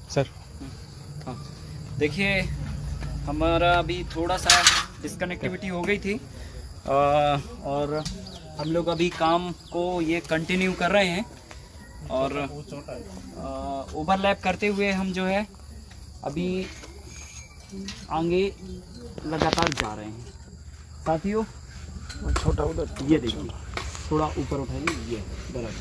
Sir हाँ, देखिए हमारा अभी थोड़ा सा डिस्कनेक्टिविटी हो गई थी और हम लोग अभी काम को ये कंटिन्यू कर रहे हैं और ओवरलैप करते हुए हम जो है अभी आगे लगातार जा रहे हैं। साथियों छोटा उधर ये देखिए, थोड़ा ऊपर उठाइए, ये बराबर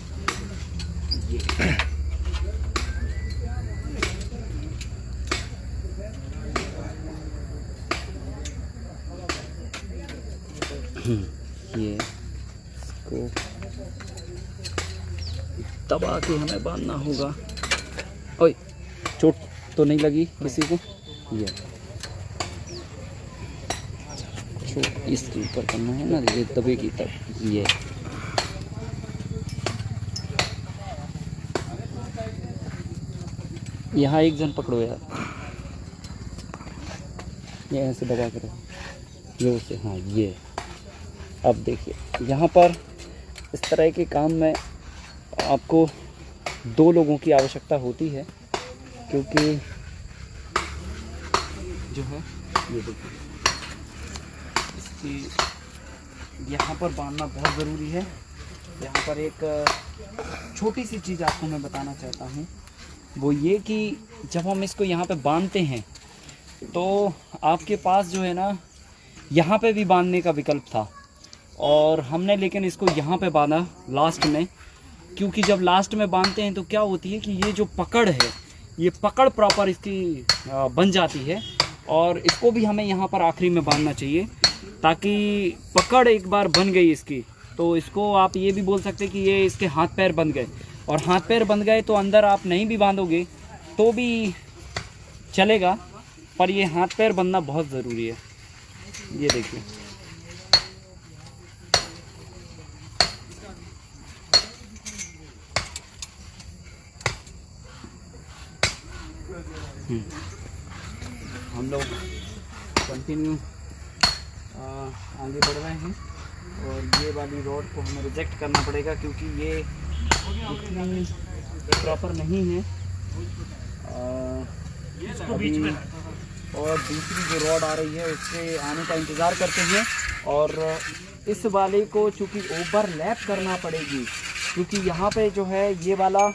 ये इसको दबा के हमें बांधना होगा। ओए, चोट तो नहीं लगी किसी को? ये चोट इसके ऊपर करना है ना, ये दबेगी तब। ये यहाँ एक जन पकड़ो यार, ये ऐसे दबा कर ये उसे, हाँ ये। अब देखिए यहाँ पर इस तरह के काम में आपको 2 लोगों की आवश्यकता होती है, क्योंकि जो है ये देखिए इसकी यहाँ पर बांधना बहुत ज़रूरी है। यहाँ पर एक छोटी सी चीज़ आपको मैं बताना चाहता हूँ, वो ये कि जब हम इसको यहाँ पे बांधते हैं तो आपके पास जो है ना, यहाँ पे भी बांधने का विकल्प था और हमने लेकिन इसको यहाँ पे बांधा लास्ट में, क्योंकि जब लास्ट में बांधते हैं तो क्या होती है कि ये जो पकड़ है, ये पकड़ प्रॉपर इसकी बन जाती है और इसको भी हमें यहाँ पर आखिरी में बांधना चाहिए, ताकि पकड़ एक बार बन गई इसकी तो इसको आप ये भी बोल सकते हैं कि ये इसके हाथ पैर बन गए। और हाथ पैर बन गए तो अंदर आप नहीं भी बांधोगे तो भी चलेगा, पर ये हाथ पैर बनना बहुत ज़रूरी है। ये देखिए हम लोग कंटिन्यू आगे बढ़ रहे हैं और ये वाली रॉड को हमें रिजेक्ट करना पड़ेगा, क्योंकि ये इतनी प्रॉपर नहीं है। अभी और दूसरी जो रॉड आ रही है उसके आने का इंतज़ार करते हैं और इस वाले को चूँकि ओवरलैप करना पड़ेगी, क्योंकि यहाँ पे जो है ये वाला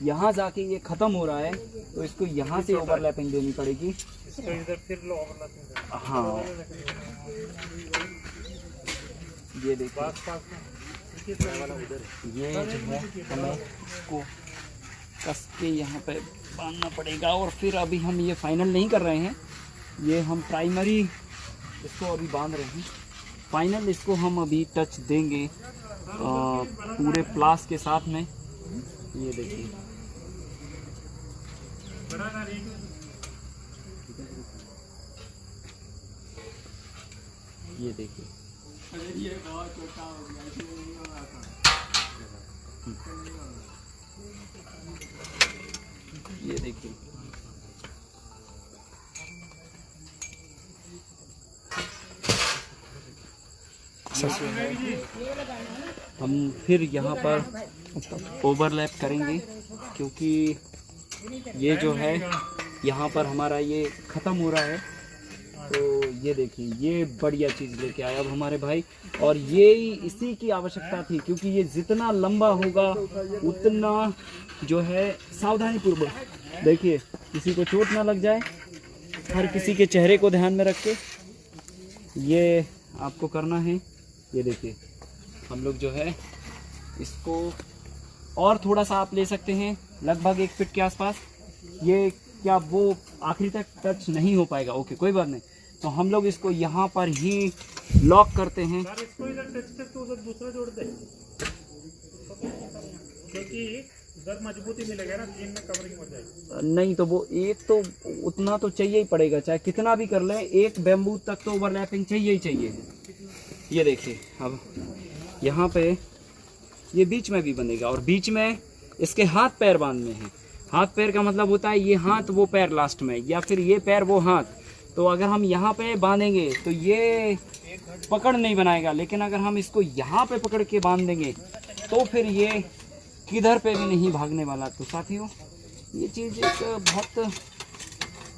यहाँ जाके ये ख़त्म हो रहा है तो इसको यहाँ से ओवरलैपिंग देनी पड़ेगी। हाँ ये देखिए, ये जो है हमें इसको कस के यहाँ पे बांधना पड़ेगा और फिर अभी हम ये फाइनल नहीं कर रहे हैं, ये हम प्राइमरी इसको अभी बांध रहे हैं। फाइनल इसको हम अभी टच देंगे पूरे प्लास के साथ में। ये देखिए ये देखिए ये देखिए हम फिर यहाँ पर ओवरलैप करेंगे, क्योंकि ये जो है यहाँ पर हमारा ये ख़त्म हो रहा है। तो ये देखिए ये बढ़िया चीज़ लेके आया अब हमारे भाई, और ये इसी की आवश्यकता थी, क्योंकि ये जितना लंबा होगा उतना जो है सावधानी पूर्वक, देखिए किसी को चोट ना लग जाए, हर किसी के चेहरे को ध्यान में रख के ये आपको करना है। ये देखिए हम लोग जो है इसको और थोड़ा सा आप ले सकते हैं, लगभग 1 फीट के आसपास। ये क्या वो आखिरी तक टच नहीं हो पाएगा? ओके कोई बात नहीं, तो हम लोग इसको यहाँ पर ही लॉक करते हैं। इसको इधर टच करके उधर दूसरा जोड़ दे, क्योंकि उधर मजबूती मिलेगा ना, 3 में कवरिंग हो जाएगी। नहीं तो वो एक तो उतना तो चाहिए ही पड़ेगा, चाहे कितना भी कर लें, एक बैम्बू तक तो ओवरलैपिंग चाहिए ही चाहिए। ये देखिए अब यहाँ पे ये बीच में भी बनेगा और बीच में इसके हाथ पैर बांधने हैं। हाथ पैर का मतलब होता है ये हाथ वो पैर लास्ट में, या फिर ये पैर वो हाथ। तो अगर हम यहाँ पे बांधेंगे तो ये पकड़ नहीं बनाएगा, लेकिन अगर हम इसको यहाँ पे पकड़ के बांध देंगे तो फिर ये किधर पे भी नहीं भागने वाला। तो साथियों, ये चीज़ एक बहुत,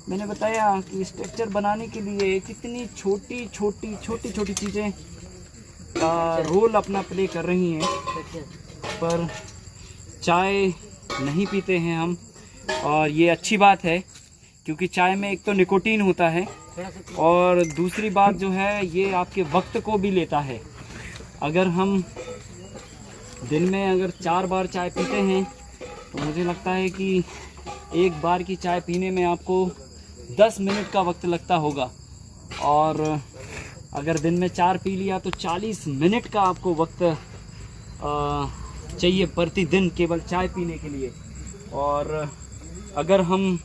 मैंने बताया कि स्ट्रक्चर बनाने के लिए कितनी छोटी छोटी चीज़ें रोल अपना प्ले कर रही हैं। पर चाय नहीं पीते हैं हम, और ये अच्छी बात है, क्योंकि चाय में एक तो निकोटीन होता है और दूसरी बात जो है ये आपके वक्त को भी लेता है। अगर हम दिन में अगर 4 बार चाय पीते हैं तो मुझे लगता है कि एक बार की चाय पीने में आपको 10 मिनट का वक्त लगता होगा, और अगर दिन में 4 पी लिया तो 40 मिनट का आपको वक्त चाहिए प्रतिदिन केवल चाय पीने के लिए। और अगर हम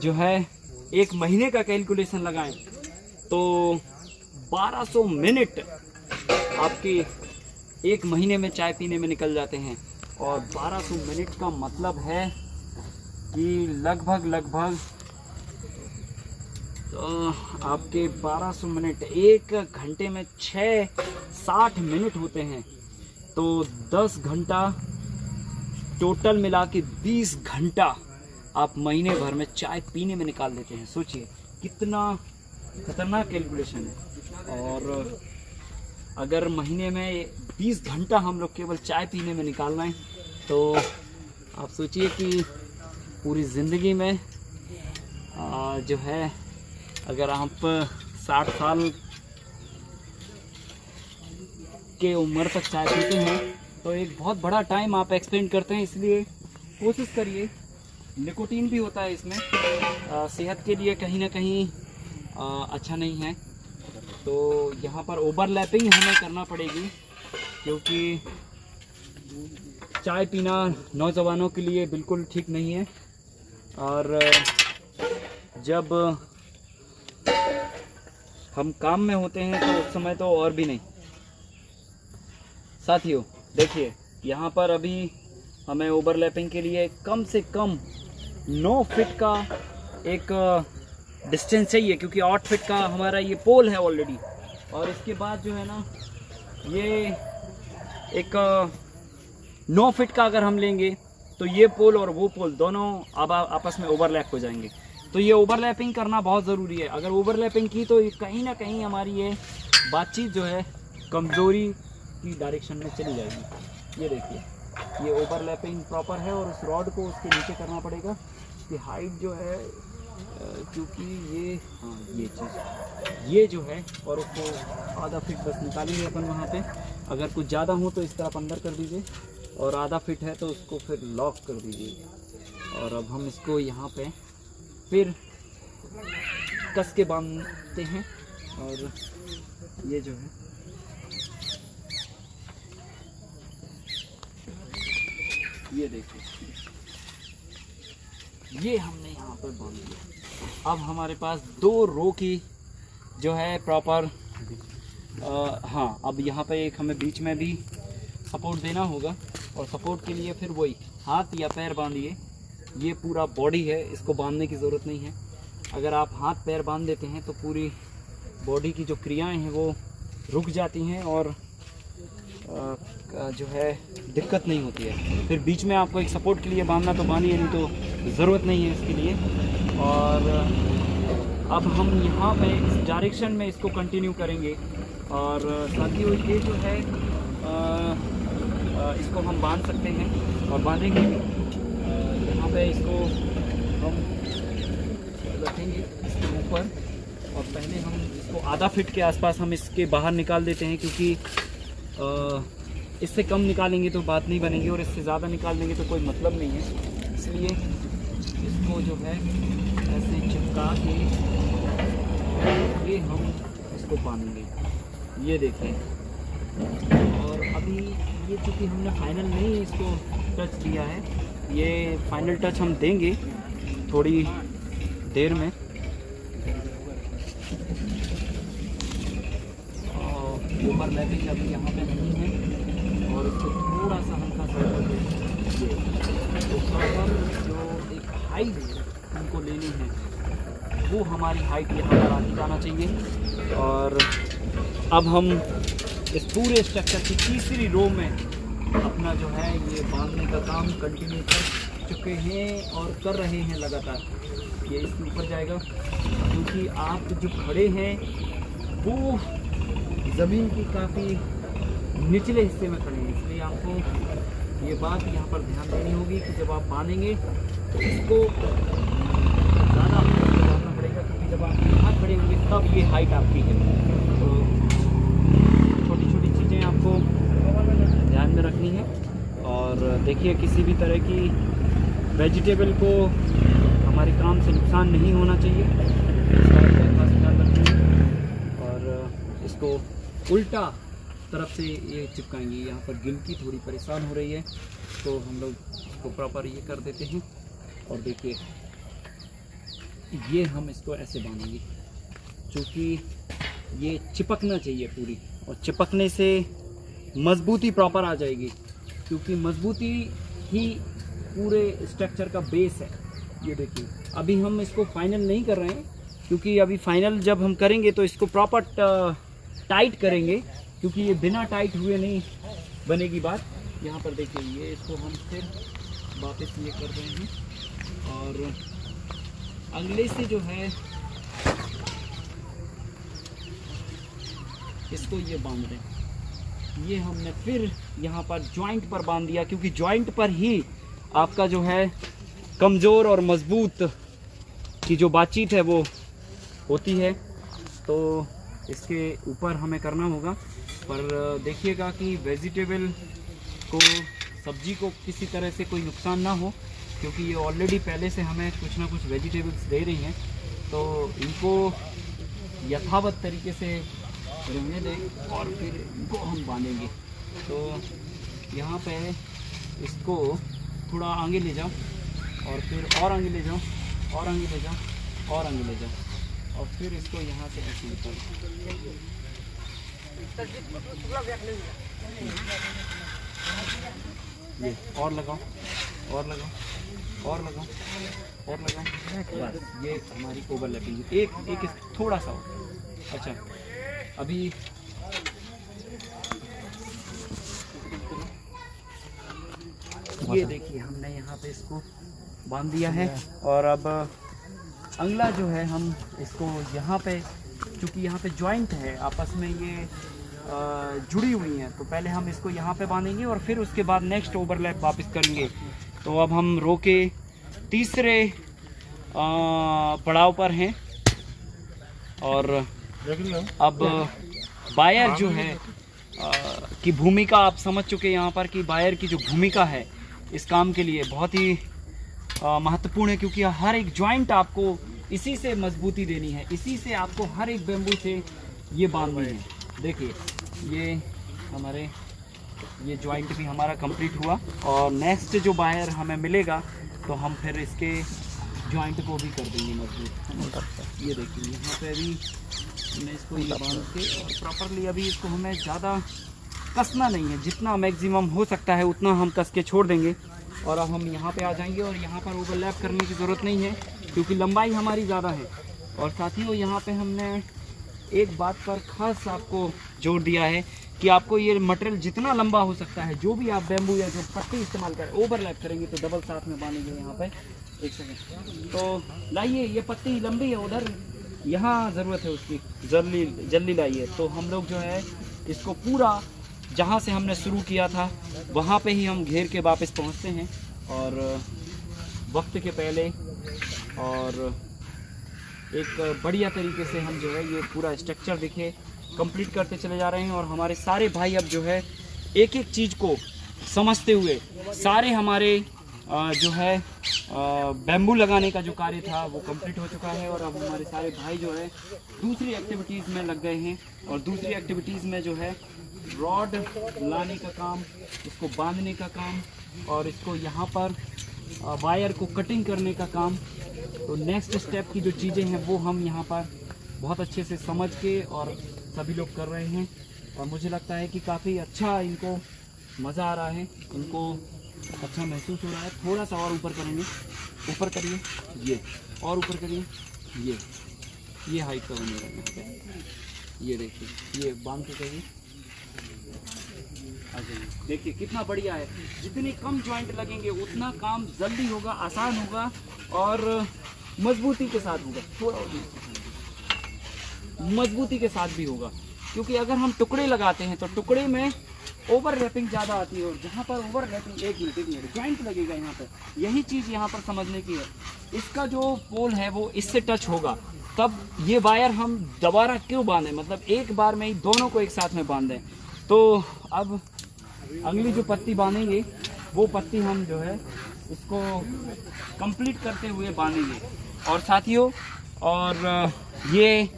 जो है 1 महीने का कैलकुलेशन लगाएं तो 1200 मिनट आपके 1 महीने में चाय पीने में निकल जाते हैं। और 1200 मिनट का मतलब है कि लगभग तो आपके 1200 मिनट 1 घंटे में 60 मिनट होते हैं, तो 10 घंटा टोटल मिला के 20 घंटा आप महीने भर में चाय पीने में निकाल लेते हैं। सोचिए कितना खतरनाक कैलकुलेशन है। और अगर महीने में 20 घंटा हम लोग केवल चाय पीने में निकाल रहे हैं, तो आप सोचिए कि पूरी ज़िंदगी में जो है अगर आप 60 साल के उम्र तक चाय पीते हैं तो एक बहुत बड़ा टाइम आप एक्सपेंड करते हैं। इसलिए कोशिश करिए, निकोटीन भी होता है इसमें, सेहत के लिए कहीं ना कहीं अच्छा नहीं है। तो यहाँ पर ओवरलैपिंग हमें करना पड़ेगी, क्योंकि चाय पीना नौजवानों के लिए बिल्कुल ठीक नहीं है। और जब हम काम में होते हैं तो उस समय तो और भी नहीं। साथियों देखिए, यहाँ पर अभी हमें ओवरलैपिंग के लिए कम से कम 9 फीट का एक डिस्टेंस चाहिए, क्योंकि 8 फीट का हमारा ये पोल है ऑलरेडी। और इसके बाद जो है ना, ये एक 9 फीट का अगर हम लेंगे तो ये पोल और वो पोल दोनों अब आपस में ओवरलैप हो जाएंगे। तो ये ओवरलैपिंग करना बहुत ज़रूरी है। अगर ओवरलैपिंग की तो कहीं ना कहीं हमारी ये बातचीत जो है कमज़ोरी की डायरेक्शन में चली जाएगी। ये देखिए, ये ओवरलैपिंग प्रॉपर है, और उस रॉड को उसके नीचे करना पड़ेगा। इसकी हाइट जो है, क्योंकि ये चीज़ ये जो है, और उसको आधा फीट बस निकालेंगे अपन वहाँ पे। अगर कुछ ज़्यादा हो तो इस तरफ अंदर कर दीजिए, और आधा फीट है तो उसको फिर लॉक कर दीजिए। और अब हम इसको यहाँ पे फिर कस के बांधते हैं। और ये जो है ये देखिए, ये हमने यहाँ पर बांध दिया। अब हमारे पास 2 रो की जो है प्रॉपर, हाँ, अब यहाँ पे एक हमें बीच में भी सपोर्ट देना होगा। और सपोर्ट के लिए फिर वही हाथ या पैर बांधिए। ये पूरा बॉडी है, इसको बांधने की ज़रूरत नहीं है। अगर आप हाथ पैर बांध देते हैं तो पूरी बॉडी की जो क्रियाएं हैं वो रुक जाती हैं, और जो है दिक्कत नहीं होती है। फिर बीच में आपको एक सपोर्ट के लिए बांधना तो बांधिए, नहीं तो ज़रूरत नहीं है इसके लिए। और अब हम यहाँ पे इस डायरेक्शन में इसको कंटिन्यू करेंगे। और साथियों, ये जो है इसको हम बांध सकते हैं और बांधेंगे भी। यहाँ पे इसको हम रखेंगे इसके ऊपर, और पहले हम इसको आधा फीट के आसपास हम इसके बाहर निकाल देते हैं, क्योंकि इससे कम निकालेंगे तो बात नहीं बनेगी, और इससे ज़्यादा निकाल देंगे तो कोई मतलब नहीं है। इसलिए इसको जो है ऐसे चिपका के ये हम इसको बांधेंगे। ये देखें। और अभी ये चूँकि हमने फाइनल नहीं इसको टच दिया है, ये फाइनल टच हम देंगे थोड़ी देर में। ओवरलैपिंग अभी यहाँ पे नहीं है, और इसको थोड़ा सा हल्का सा तो प्रॉपर जो एक हाइट हमको लेनी है वो हमारी हाइट यहाँ पर आती जाना चाहिए। और अब हम इस पूरे स्ट्रक्चर की तीसरी रो में अपना जो है ये बांधने का काम कंटिन्यू कर चुके हैं और कर रहे हैं लगातार। ये इसके ऊपर जाएगा क्योंकि आप जो खड़े हैं वो ज़मीन की काफ़ी निचले हिस्से में खड़े हैं, इसलिए आपको ये बात यहाँ पर ध्यान देनी होगी कि जब आप बांधेंगे तो इसको ज़्यादा बांधना पड़ेगा, क्योंकि जब आप यहाँ खड़े होंगे तब ये हाइट आपकी है। तो छोटी छोटी चीज़ें आपको ध्यान में रखनी है। और देखिए किसी भी तरह की वेजिटेबल को हमारे काम से नुकसान नहीं होना चाहिए, इसका खास ध्यान रखेंगे। और इसको उल्टा तरफ से ये चिपकाएंगे। यहाँ पर गिलकी थोड़ी परेशान हो रही है तो हम लोग इसको प्रॉपर ये कर देते हैं। और देखिए ये हम इसको ऐसे बांधेंगे क्योंकि ये चिपकना चाहिए पूरी, और चिपकने से मजबूती प्रॉपर आ जाएगी, क्योंकि मजबूती ही पूरे स्ट्रक्चर का बेस है। ये देखिए अभी हम इसको फाइनल नहीं कर रहे हैं, क्योंकि अभी फाइनल जब हम करेंगे तो इसको प्रॉपर टाइट करेंगे, क्योंकि ये बिना टाइट हुए नहीं बनेगी बात। यहाँ पर देखिए ये इसको हम फिर वापस ये कर रहे हैं और अगले से जो है इसको ये बांध रहे हैं। ये हमने फिर यहाँ पर जॉइंट पर बांध दिया, क्योंकि जॉइंट पर ही आपका जो है कमज़ोर और मजबूत की जो बातचीत है वो होती है। तो इसके ऊपर हमें करना होगा, पर देखिएगा कि वेजिटेबल को, सब्जी को किसी तरह से कोई नुकसान ना हो, क्योंकि ये ऑलरेडी पहले से हमें कुछ ना कुछ वेजिटेबल्स दे रही हैं। तो इनको यथावत तरीके से रहने दें और फिर इनको हम बांधेंगे। तो यहाँ पे इसको थोड़ा आगे ले जाओ और फिर और आगे ले जाओ और आगे ले जाओ और आगे ले जाओ, और फिर इसको यहाँ से ऐसे निकालो। ये और लगाओ और लगाओ और लगाओ और लगाओ, बस ये हमारी ओवरलैपिंग। एक थोड़ा सा और। अच्छा अभी ये देखिए हमने यहाँ पे इसको बांध दिया है। और अब अगला जो है हम इसको यहाँ पे, क्योंकि यहाँ पे जॉइंट है आपस में ये जुड़ी हुई हैं, तो पहले हम इसको यहाँ पे बांधेंगे और फिर उसके बाद नेक्स्ट ओवरलैप वापस करेंगे। तो अब हम रो के तीसरे पड़ाव पर हैं और अब बायर जो है की भूमिका आप समझ चुके हैं यहाँ पर, कि बायर की जो भूमिका है इस काम के लिए बहुत ही महत्वपूर्ण है, क्योंकि हर एक जॉइंट आपको इसी से मजबूती देनी है, इसी से आपको हर एक बेम्बू से ये बांधनी है। देखिए ये हमारे ये जॉइंट भी हमारा कंप्लीट हुआ, और नेक्स्ट जो बायर हमें मिलेगा तो हम फिर इसके जॉइंट को भी कर देंगे मजबूत। ये देखिए यहाँ पे अभी हमने इसको ये बांध के और प्रॉपरली, अभी इसको हमें ज़्यादा कसना नहीं है, जितना मैक्सिमम हो सकता है उतना हम कस के छोड़ देंगे। और अब हम यहाँ पे आ जाएंगे और यहाँ पर ओवरलैप करने की ज़रूरत नहीं है, क्योंकि लंबाई हमारी ज़्यादा है। और साथ ही यहाँ पे हमने एक बात पर खास आपको जोर दिया है कि आपको ये मटेरियल जितना लंबा हो सकता है, जो भी आप बैम्बू या जो पट्टी इस्तेमाल करें, ओवरलैप करेंगे तो डबल साथ में बांधेंगे। यहाँ पे एक सेकंड, तो लाइए ये पट्टी लंबी है, उधर यहाँ ज़रूरत है उसकी, जल्दी लाइए। तो हम लोग जो है इसको पूरा जहाँ से हमने शुरू किया था वहाँ पे ही हम घेर के वापस पहुँचते हैं, और वक्त के पहले और एक बढ़िया तरीके से हम जो है ये पूरा स्ट्रक्चर देखिए कंप्लीट करते चले जा रहे हैं। और हमारे सारे भाई अब जो है एक एक चीज़ को समझते हुए, सारे हमारे जो है बैम्बू लगाने का जो कार्य था वो कंप्लीट हो चुका है। और अब हमारे सारे भाई जो है दूसरी एक्टिविटीज़ में लग गए हैं, और दूसरी एक्टिविटीज़ में जो है रॉड लाने का काम, इसको बांधने का काम, और इसको यहाँ पर वायर को कटिंग करने का काम। तो नेक्स्ट स्टेप की जो चीज़ें हैं वो हम यहाँ पर बहुत अच्छे से समझ के और सभी लोग कर रहे हैं, और मुझे लगता है कि काफ़ी अच्छा इनको मज़ा आ रहा है, इनको अच्छा महसूस हो रहा है। थोड़ा सा और ऊपर करेंगे, ऊपर करिए, ये और ऊपर करिए, ये हाइट का बनेगा यहाँ पे। ये देखिए ये बांध के करिए, देखिए कितना बढ़िया है। जितने कम जॉइंट लगेंगे उतना काम जल्दी होगा, आसान होगा और मजबूती के साथ होगा। थोड़ा मजबूती के साथ भी होगा, क्योंकि अगर हम टुकड़े लगाते हैं तो टुकड़े में ओवरलैपिंग ज़्यादा आती है, और जहाँ पर ओवरलैपिंग एक मिनट जॉइंट लगेगा यहाँ पर, यही चीज़ यहाँ पर समझने की है। इसका जो पोल है वो इससे टच होगा, तब ये वायर हम दोबारा क्यों बांधें, मतलब एक बार में ही दोनों को एक साथ में बांध दें। तो अब अगली जो पत्ती बांधेंगे वो पत्ती हम जो है इसको कंप्लीट करते हुए बांधेंगे। और साथियों, और ये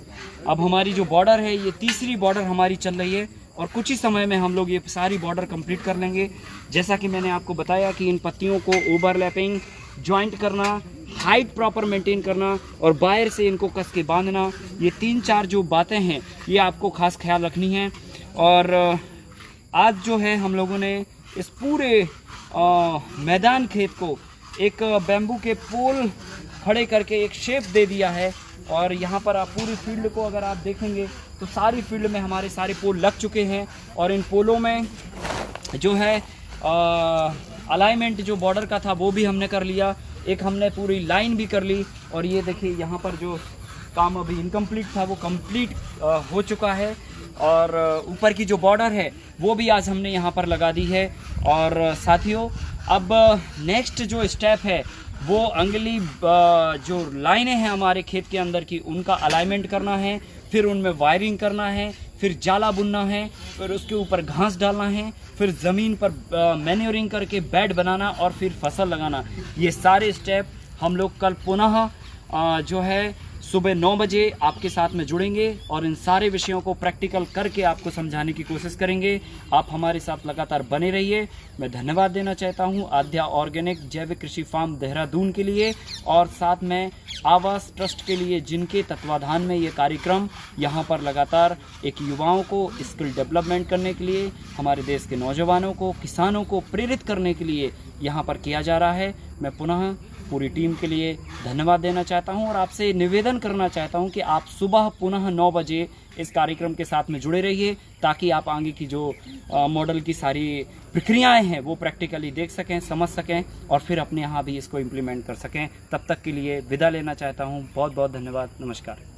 अब हमारी जो बॉर्डर है ये तीसरी बॉर्डर हमारी चल रही है, और कुछ ही समय में हम लोग ये सारी बॉर्डर कंप्लीट कर लेंगे। जैसा कि मैंने आपको बताया कि इन पत्तियों को ओवरलैपिंग, जॉइंट करना, हाइट प्रॉपर मेंटेन करना और वायर से इनको कस के बांधना, ये 3-4 जो बातें हैं ये आपको खास ख्याल रखनी है। और आज जो है हम लोगों ने इस पूरे मैदान खेत को एक बैम्बू के पोल खड़े करके एक शेप दे दिया है। और यहाँ पर आप पूरी फील्ड को अगर आप देखेंगे तो सारी फील्ड में हमारे सारे पोल लग चुके हैं, और इन पोलों में जो है अलाइनमेंट जो बॉर्डर का था वो भी हमने कर लिया, एक हमने पूरी लाइन भी कर ली। और ये देखिए यहाँ पर जो काम अभी इनकम्प्लीट था वो कंप्लीट हो चुका है, और ऊपर की जो बॉर्डर है वो भी आज हमने यहाँ पर लगा दी है। और साथियों, अब नेक्स्ट जो स्टेप है वो अगली जो लाइनें हैं हमारे खेत के अंदर की उनका अलाइनमेंट करना है, फिर उनमें वायरिंग करना है, फिर जाला बुनना है, फिर उसके ऊपर घास डालना है, फिर ज़मीन पर मैन्योरिंग करके बेड बनाना और फिर फसल लगाना। ये सारे स्टेप हम लोग कल पुनः जो है सुबह 9 बजे आपके साथ में जुड़ेंगे और इन सारे विषयों को प्रैक्टिकल करके आपको समझाने की कोशिश करेंगे। आप हमारे साथ लगातार बने रहिए। मैं धन्यवाद देना चाहता हूं आध्या ऑर्गेनिक जैविक कृषि फार्म देहरादून के लिए, और साथ में आवास ट्रस्ट के लिए, जिनके तत्वाधान में ये कार्यक्रम यहाँ पर लगातार एक युवाओं को स्किल डेवलपमेंट करने के लिए, हमारे देश के नौजवानों को, किसानों को प्रेरित करने के लिए यहाँ पर किया जा रहा है। मैं पुनः पूरी टीम के लिए धन्यवाद देना चाहता हूं और आपसे निवेदन करना चाहता हूं कि आप सुबह पुनः 9 बजे इस कार्यक्रम के साथ में जुड़े रहिए, ताकि आप आगे की जो मॉडल की सारी प्रक्रियाएं हैं वो प्रैक्टिकली देख सकें, समझ सकें और फिर अपने यहाँ भी इसको इम्प्लीमेंट कर सकें। तब तक के लिए विदा लेना चाहता हूँ। बहुत बहुत धन्यवाद। नमस्कार।